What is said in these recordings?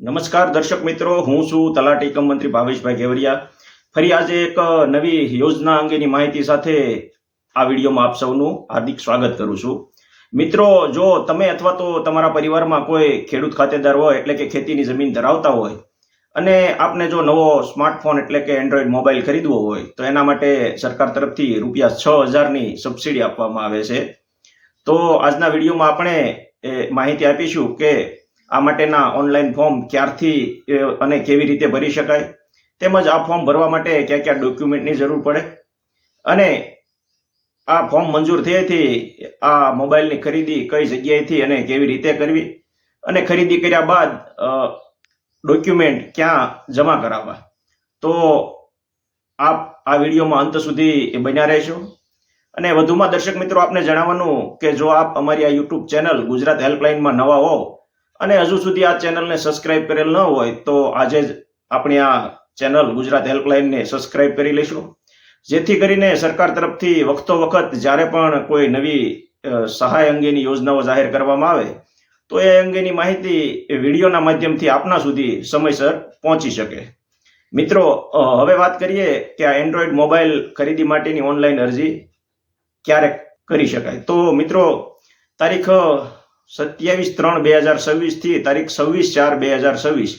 નમસ્કાર દર્શક મિત્રો, હું છું તલાટી કમ મંત્રી ભાવેશભાઈ ગેવરિયા. ફરી આજે એક નવી યોજના અંગેની માહિતી સાથે આ વિડીયોમાં આપ સૌનું હાર્દિક સ્વાગત કરું છું. મિત્રો, જો તમે અથવા તો તમારા પરિવારમાં કોઈ ખેડૂત ખાતેદાર હોય, એટલે કે ખેતીની જમીન ધરાવતા હોય અને આપને જો નવો સ્માર્ટફોન એટલે કે એન્ડ્રોઈડ મોબાઈલ ખરીદવો હોય તો એના માટે સરકાર તરફથી ₹6,000ની સબસિડી આપવામાં આવે છે. તો આજના વિડીયોમાં આપણે માહિતી આપીશું કે આ માટેના ઓનલાઈન ફોર્મ ક્યારથી અને કેવી રીતે ભરી શકાય, તેમજ આ ફોર્મ ભરવા માટે કયા કયા ડોક્યુમેન્ટની જરૂર પડે, અને આ ફોર્મ મંજૂર થયેથી આ મોબાઈલની ખરીદી કઈ જગ્યાએથી અને કેવી રીતે કરવી, અને ખરીદી કર્યા બાદ ડોક્યુમેન્ટ ક્યાં જમા કરાવવા. તો આપ આ વિડીયોમાં અંત સુધી બન્યા રહેશો. અને વધુમાં દર્શક મિત્રો, આપને જણાવવાનું કે જો આપ અમારી આ યુટ્યુબ ચેનલ ગુજરાત હેલ્પલાઇનમાં નવા હો અને હજુ સુધી આ ચેનલને સબસ્ક્રાઇબ કરેલ ન હોય તો આજે જ આપણી આ ચેનલ ગુજરાત હેલ્પલાઇનને સબસ્ક્રાઇબ કરી લેશો, જેથી કરીને સરકાર તરફથી વખતો વખત જ્યારે પણ કોઈ નવી સહાય અંગેની યોજનાઓ જાહેર કરવામાં આવે તો એ અંગેની માહિતી વિડીયોના માધ્યમથી આપના સુધી સમયસર પહોંચી શકે. મિત્રો, હવે વાત કરીએ કે આ એન્ડ્રોઈડ મોબાઈલ ખરીદી માટેની ઓનલાઈન અરજી ક્યારે કરી શકાય. તો મિત્રો, તારીખ 27/3/2026 થી તારીખ 26/4/2026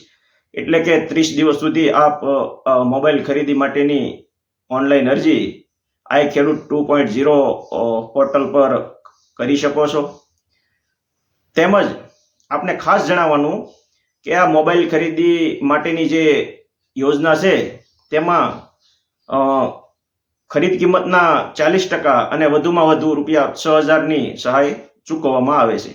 એટલે કે 30 દિવસ સુધી આપ મોબાઈલ ખરીદી માટેની ઓનલાઈન અરજી આઈ ખેડૂત 2.0 પોર્ટલ પર કરી શકો છો. તેમજ આપને ખાસ જણાવવાનું કે આ મોબાઈલ ખરીદી માટેની જે યોજના છે તેમાં ખરીદ કિંમતના 40% અને વધુમાં વધુ ₹6,000ની સહાય ચૂકવવામાં આવે છે.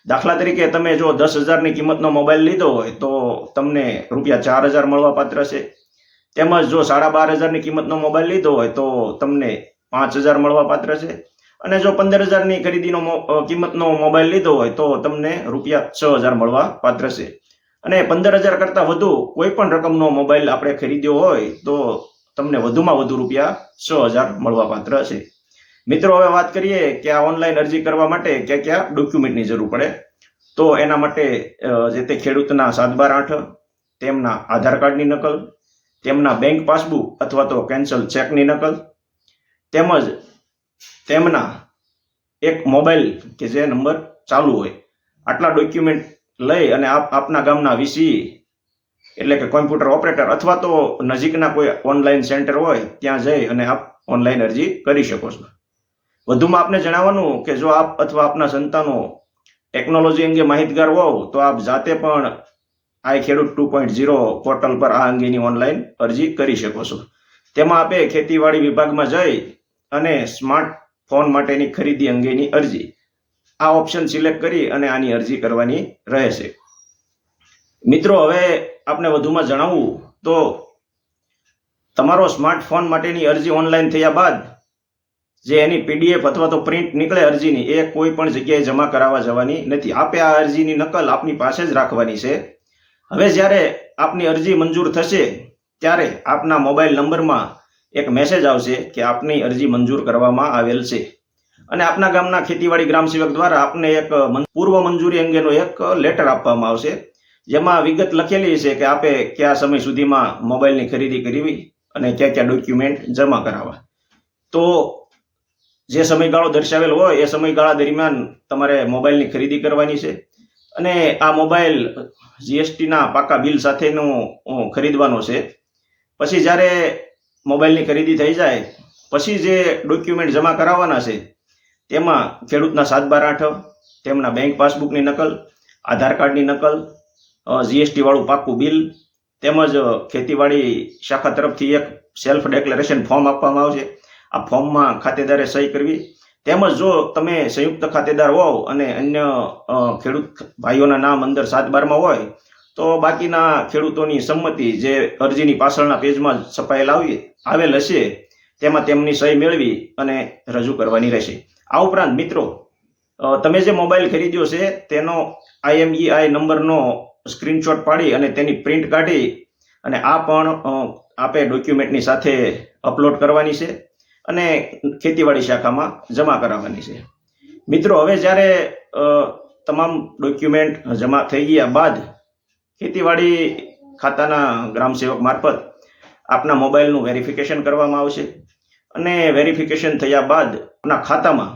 દાખલા તરીકે તમે જો 10,000ની કિંમતનો મોબાઈલ લીધો હોય તો તમને ₹4,000 મળવા પાત્ર છે. તેમજ જો 12,500ની કિંમતનો મોબાઈલ લીધો હોય તો તમને 5,000 મળવા પાત્ર છે. અને જો 15,000ની ખરીદીનો કિંમતનો મોબાઈલ લીધો હોય તો તમને ₹6,000 મળવા પાત્ર છે. અને 15,000 કરતાં વધુ કોઈ પણ રકમનો મોબાઈલ આપણે ખરીદ્યો હોય તો તમને વધુમાં વધુ ₹6,000 મળવા પાત્ર છે. મિત્રો, હવે વાત કરીએ કે આ ઓનલાઈન અરજી કરવા માટે કયા કયા ડોક્યુમેન્ટની જરૂર પડે. તો એના માટે જે તે ખેડૂતના 7/12, તેમના આધાર કાર્ડની નકલ, તેમના બેંક પાસબુક અથવા તો કેન્સલ ચેકની નકલ, તેમજ તેમના એક મોબાઈલ કે જે નંબર ચાલુ હોય, આટલા ડોક્યુમેન્ટ લઈ અને આપના ગામના વીસી એટલે કે કોમ્પ્યુટર ઓપરેટર અથવા તો નજીકના કોઈ ઓનલાઈન સેન્ટર હોય ત્યાં જઈ અને આપ ઓનલાઈન અરજી કરી શકો છો. વધુમાં આપને જણાવવાનું કે જો આપ અથવા આપના સંતાનો ટેકનોલોજી અંગે માહિતગાર હોવ તો આપ જાતે પણ આઈ ખેડૂત 2.0 પોર્ટલ પર આ અંગેની ઓનલાઈન અરજી કરી શકો છો. તેમાં આપે ખેતીવાડી વિભાગમાં જઈ અને સ્માર્ટફોન માટેની ખરીદી અંગેની અરજી આ ઓપ્શન સિલેક્ટ કરી અને આની અરજી કરવાની રહેશે. મિત્રો, હવે આપને વધુમાં જણાવવું તો તમારો સ્માર્ટફોન માટેની અરજી ઓનલાઈન થયા બાદ જે એની PDF અથવા તો પ્રિન્ટ નીકળે અરજીની, એ કોઈ પણ જગ્યાએ જમા કરાવવા જવાની નથી. આપે આ અરજીની નકલ આપની પાસે જ રાખવાની છે. હવે જ્યારે આપની અરજી મંજૂર થશે ત્યારે આપના મોબાઈલ નંબરમાં એક મેસેજ આવશે કે આપની અરજી મંજૂર કરવામાં આવેલ છે, અને આપના ગામના ખેતીવાડી ગ્રામ સેવક દ્વારા આપને એક પૂર્વ મંજૂરી અંગેનો એક લેટર આપવામાં આવશે, જેમાં વિગત લખેલી છે કે આપે કયા સમય સુધીમાં મોબાઈલની ખરીદી કરવી અને કયા કયા ડોક્યુમેન્ટ જમા કરાવવા. તો જે સમયગાળો દર્શાવેલ હોય એ સમયગાળા દરમિયાન તમારે મોબાઈલની ખરીદી કરવાની છે. અને આ મોબાઈલ GSTના પાકા બિલ સાથેનો ખરીદવાનો છે. પછી જ્યારે મોબાઈલની ખરીદી થઈ જાય પછી જે ડોક્યુમેન્ટ જમા કરાવવાના છે તેમાં ખેડૂતના 7/12, તેમના બેંક પાસબુકની નકલ, આધાર કાર્ડની નકલ, GST વાળું પાકું બિલ, તેમજ ખેતીવાડી શાખા તરફથી એક સેલ્ફ ડિક્લેરેશન ફોર્મ આપવામાં આવશે. આ ફોર્મમાં ખાતેદારે સહી કરવી. તેમજ જો તમે સંયુક્ત ખાતેદાર હોવ અને અન્ય ખેડૂત ભાઈઓના નામ અંદર 7/12માં હોય તો બાકીના ખેડૂતોની સંમતિ જે અરજીની પાછળના પેજમાં છપાયેલ આવેલ હશે તેમાં તેમની સહી મેળવી અને રજૂ કરવાની રહેશે. આ ઉપરાંત મિત્રો, તમે જે મોબાઈલ ખરીદ્યો છે તેનો IMEI નંબરનો સ્ક્રીનશોટ પાડી અને તેની પ્રિન્ટ કાઢી અને આ પણ આપે ડોક્યુમેન્ટની સાથે અપલોડ કરવાની છે અને ખેતીવાડી શાખામાં જમા કરાવવાની છે. મિત્રો, હવે જ્યારે તમામ ડોક્યુમેન્ટ જમા થઈ ગયા બાદ ખેતીવાડી ખાતાના ગ્રામ સેવક મારફત આપના મોબાઈલનું વેરિફિકેશન કરવામાં આવશે અને વેરિફિકેશન થયા બાદ આપના ખાતામાં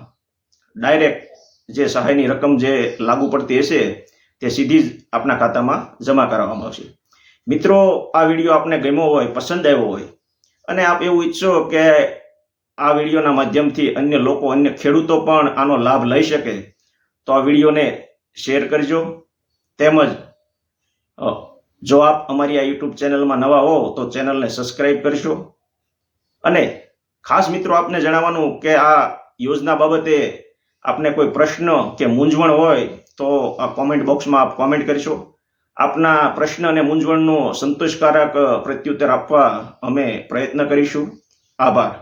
ડાયરેક્ટ જે સહાયની રકમ જે લાગુ પડતી હશે તે સીધી જ આપના ખાતામાં જમા કરાવવામાં આવશે. મિત્રો, આ વિડીયો આપને ગમ્યો હોય, પસંદ આવ્યો હોય અને આપ એવું ઈચ્છો કે આ વિડીયોના માધ્યમથી અન્ય લોકો, અન્ય ખેડૂતો પણ આનો લાભ લઈ શકે તો આ વિડીયોને શેર કરજો. તેમજ જો આપ અમારી આ યુટ્યુબ ચેનલમાં નવા હો તો ચેનલને સબસ્ક્રાઈબ કરશો. અને ખાસ મિત્રો આપને જણાવવાનું કે આ યોજના બાબતે આપને કોઈ પ્રશ્ન કે મૂંઝવણ હોય તો આ કોમેન્ટ બોક્સમાં આપ કોમેન્ટ કરશો. આપના પ્રશ્ન અને મૂંઝવણનો સંતોષકારક પ્રત્યુત્તર આપવા અમે પ્રયત્ન કરીશું. આભાર.